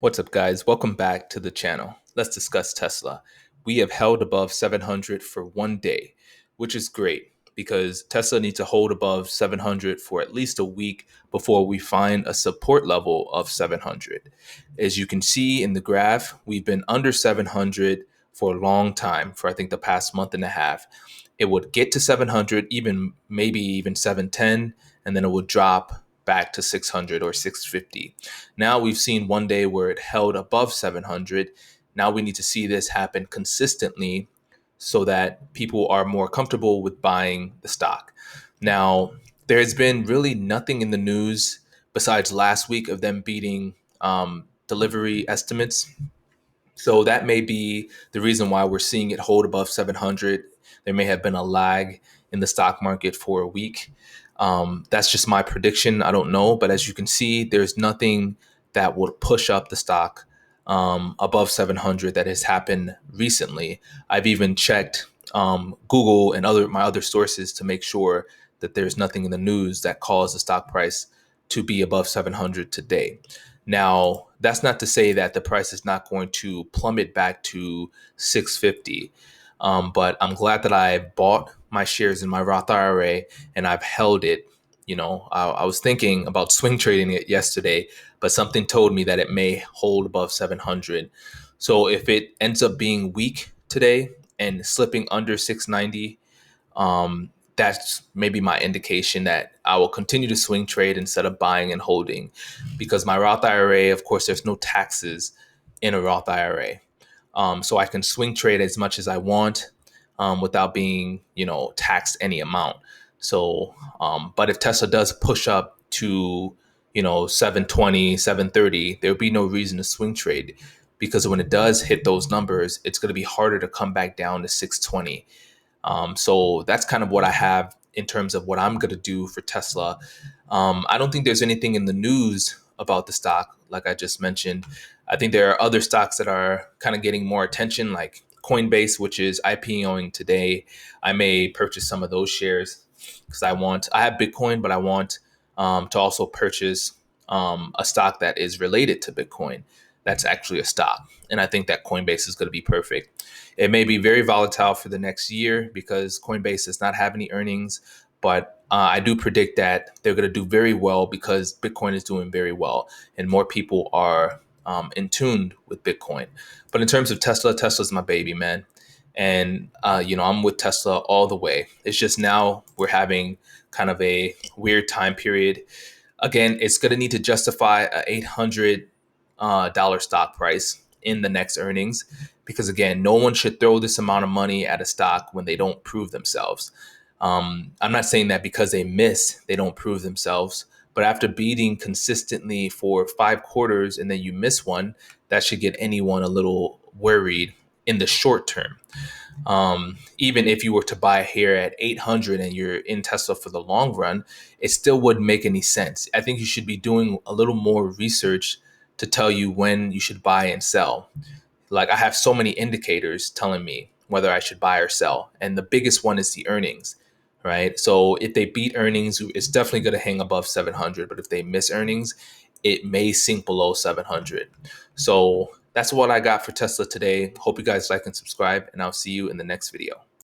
What's up, guys? Welcome back to the channel. Let's discuss Tesla. We have held above 700 for one day, which is great because Tesla needs to hold above 700 for at least a week before we find a support level of 700. As you can see in the graph, we've been under 700 for a long time, for I think the past month and a half. It would get to 700, even maybe even 710, and then it would drop back to 600 or 650. Now we've seen one day where it held above 700. Now we need to see this happen consistently so that people are more comfortable with buying the stock. Now, there has been really nothing in the news besides last week of them beating delivery estimates. So that may be the reason why we're seeing it hold above 700. There may have been a lag in the stock market for a week. That's just my prediction. I don't know. But as you can see, there's nothing that would push up the stock above 700 that has happened recently. I've even checked Google and my other sources to make sure that there's nothing in the news that caused the stock price to be above 700 today. Now, that's not to say that the price is not going to plummet back to 650. But I'm glad that I bought my shares in my Roth IRA and I've held it. I was thinking about swing trading it yesterday, but something told me that it may hold above 700. So if it ends up being weak today and slipping under 690, that's maybe my indication that I will continue to swing trade instead of buying and holding, because my Roth IRA, of course, there's no taxes in a Roth IRA. So I can swing trade as much as I want without being, taxed any amount. So, but if Tesla does push up to, 720, 730, there'll be no reason to swing trade, because when it does hit those numbers, it's going to be harder to come back down to 620. So that's kind of what I have in terms of what I'm going to do for Tesla. I don't think there's anything in the news about the stock, like I just mentioned. I think there are other stocks that are kind of getting more attention, like Coinbase, which is IPOing today. I may purchase some of those shares because I have Bitcoin, but I want to also purchase a stock that is related to Bitcoin. That's actually a stock. And I think that Coinbase is going to be perfect. It may be very volatile for the next year because Coinbase does not have any earnings, but I do predict that they're going to do very well because Bitcoin is doing very well and more people are in tune with Bitcoin. But in terms of Tesla, Tesla's my baby, man. And, I'm with Tesla all the way. It's just now we're having kind of a weird time period. Again, it's going to need to justify a $800 stock price in the next earnings, because again, no one should throw this amount of money at a stock when they don't prove themselves. I'm not saying that because they miss, they don't prove themselves, but after beating consistently for 5 quarters and then you miss one, that should get anyone a little worried in the short term. Even if you were to buy here at 800 and you're in Tesla for the long run, it still wouldn't make any sense. I think you should be doing a little more research to tell you when you should buy and sell. Like, I have so many indicators telling me whether I should buy or sell. And the biggest one is the earnings, right? So if they beat earnings, it's definitely going to hang above 700. But if they miss earnings, it may sink below 700. So that's what I got for Tesla today. Hope you guys like and subscribe, and I'll see you in the next video.